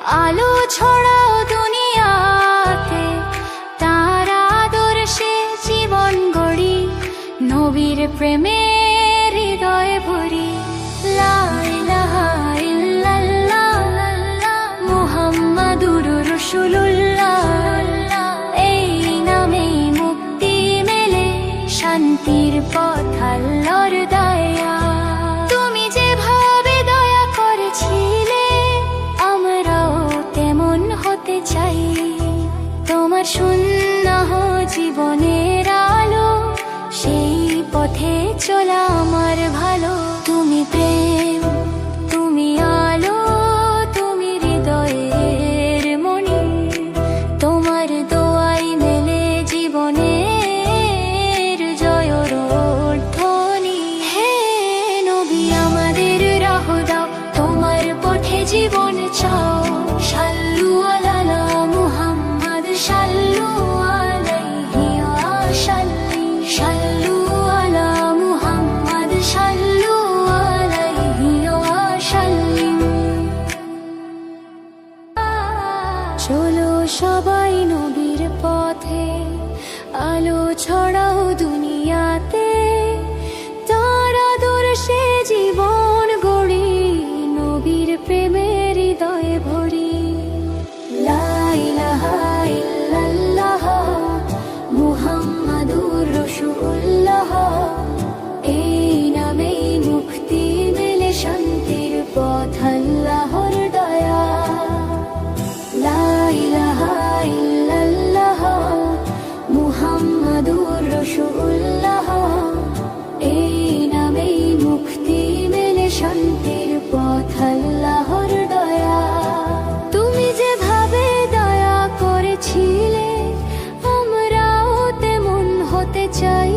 আলো ছড়াও দুনিয়াতে, তার আদর্শে জীবন গড়ি, নবীর প্রেমে হৃদয় ভরি। লা ইলাহা ইল্লাল্লাহ মুহাম্মাদুর রাসূলুল্লাহ, এই নামেই মুক্তি মেলে, শান্তির পথ আল্লাহর দয়া। তুমি যেভাবে দয়া করেছিলে, আমরাও তেমন হতে চাই। তোমার সুন্নাহ জীবনের আলো, সেই পথে চলা আমার ভালো। তুমি প্রেম, তুমি আলো, তুমি হৃদয়ের মণি, তোমার দোয়াই মেলে জীবনের জয়ের ধ্বনি। হে নবী আমাদের রাহ দাও, তোমার পথে জীবন চাও। সাল্লু আলা মুহাম্মদ, সাল্লু আলাইহি ওয়া সাল্লিম, সাল্লু আলা মুহাম্মদ, সাল্লু আলাইহি ওয়া সাল্লিম। চলো সবাই নবীর পথে, আলো ছড়াও দুনিয়াতে, তার আদর্শে জীবন গড়ি, নবীর প্রেমের হৃদয়ে ভরি। লা ইলাহা ইল্লাল্লাহ মুহাম্মাদুর রাসূলুল্লাহ, এই নামেই মুক্তি মেলে, শান্তির পথ আল্লাহর দয়া। লা ইলাহা ইল্লাল্লাহ মুহাম্মাদুর রাসূলুল্লাহ, এই নামেই মুক্তি মেলে, শান্তির পথ আল্লাহর দয়া। তুমি যেভাবে দয়া করেছিলে, আমরাও তেমন হতে চাই।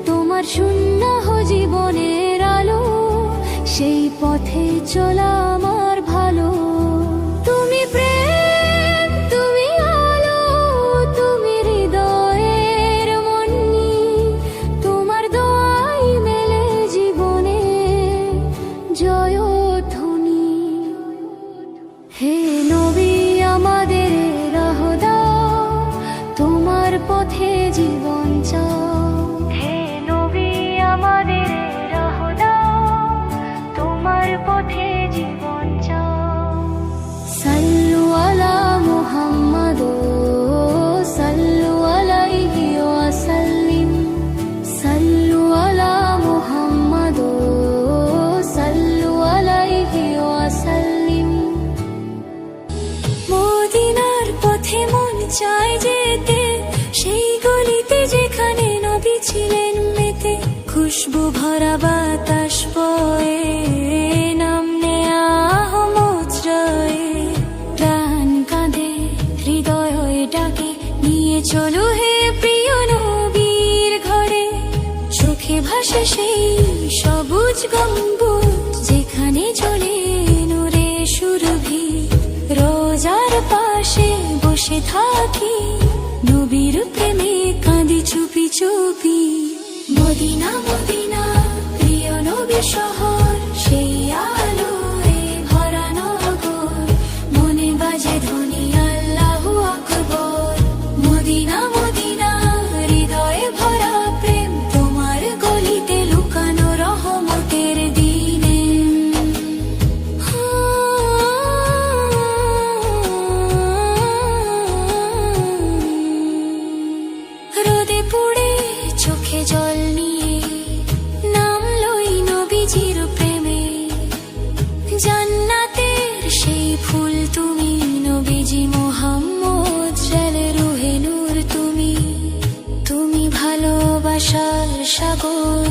তোমার সুন্নাহ জীবনের আলো, সেই পথে চলা আমার ভালো। তুমি প্রেম, তুমি আলো, তুমি হৃদয়ের মণি, তোমার দোয়াই মেলে জীবনে জয়ধ্বনি। হে নবী আমাদের রাহ দাও, তোমার পথে জীবন চাও। হে নবী আমাদের রাহ দাও, তোমার পথে জীবন চাও। সাল্লু আলা মুহাম্মদ, সাল্লু আলাইহি ওয়া সাল্লিম, সাল্লু আলা মুহাম্মদ, সাল্লু আলাইহি ওয়া সাল্লিম। মদিনার পথে মন চায় যেতে, সেই গলিতে যেখানে নবী ছিলেন মেতে। খুশবু ভরা বাতাস বয়ে, নাম নেয়া মজরায়ে, প্রাণ কাঁদে হৃদয় ডাকে, নিয়ে চলো হে প্রিয় নবীর ঘরে। চোখে ভাসে সেই সবুজ গম্বুজ, যেখানে জ্বলে নূরে সুরভি। রোজার পাশে বসে থাকি, নবীর প্রেমে কাঁদি চুপি চুপি। মদিনা মদিনা প্রিয় নবী শহর, সেই আলোয় ভরা নগর, মনে বাজে ধ্বনি আল্লাহু আকবার। মদিনা মদিনা হৃদয়ে ভরা প্রেম, তোমার গলিতে লুকানো রহমতের দিনে। রোদে পুড়ে চোখে জল নিয়ে, নামলই নবীজির প্রেমে। জান্নাতের সেই ফুল তুমি, নবীজি মুহাম্মদ, জালে রুহে নূর তুমি। তুমি ভালোবাসার সাগর,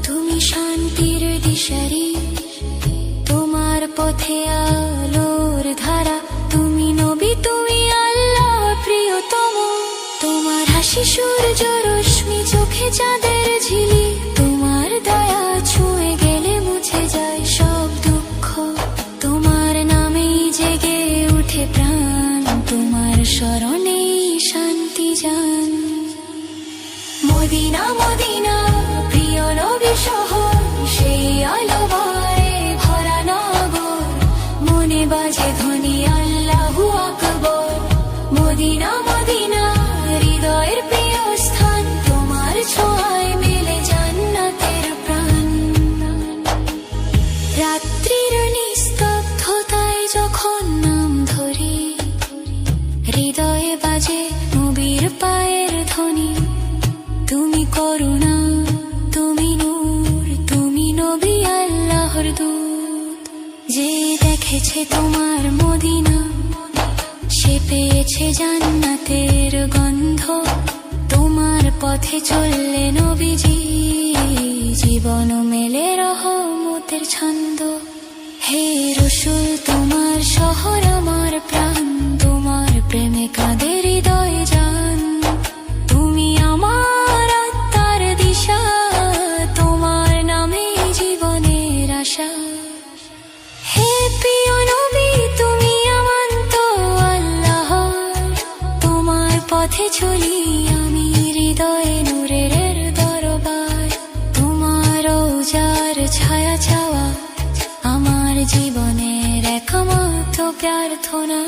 তুমি শান্তির দিশারি, তোমার পথে আলোর ধারা। তুমি নবী, তুমি আল্লাহ প্রিয়তম, তোমার হাসি সূর্য রশ্মি, চোখে চাঁদের ঝিলি। তোমার দয়া ছুঁয়ে গেলে মুছে যায় সব দুঃখ, তোমার নামেই জেগে উঠে প্রাণ, তোমার স্মরণেই শান্তি জান। মদিনা মদিনা প্রিয় নবী শহর, সেই আলো ভরে ভরা নগর, মনে বাজে ধ্বনি আল্লাহু আকবার। মদিনা মদিনা হৃদয়ের প্রিয় স্থান, তোমার ছোঁয়ায় মেলে জান্নাতের প্রাণ। রাত্রির নিস্তব্ধতায় যখন নাম ধরি, হৃদয়ে বাজে নবীর পায়ের ধ্বনি। তুমি করুণা, তুমি নূর, তুমি নবী আল্লাহর দূত। যে দেখেছে তোমার মদিনা, সে পেয়েছে জান্নাতের গন্ধ। তোমার পথে চললে নবীজি, জীবন মেলে রহমতের ছন্দ। হে রসূল তোমার শহর আমার প্রাণ, তোমার প্রেমে কাঁদে হৃদয় জান। তুমি আমার আত্মার দিশা, তোমার নামে জীবনের আশা। হে প্রিয় নবী তুমি আমান্ত আল্লাহর, তোমার পথে চলি আমি হৃদয়ে নূরের দরবার। তোমার রওজার ছায়া চাওয়া আমার জীবনের একমাত্র প্রার্থনা।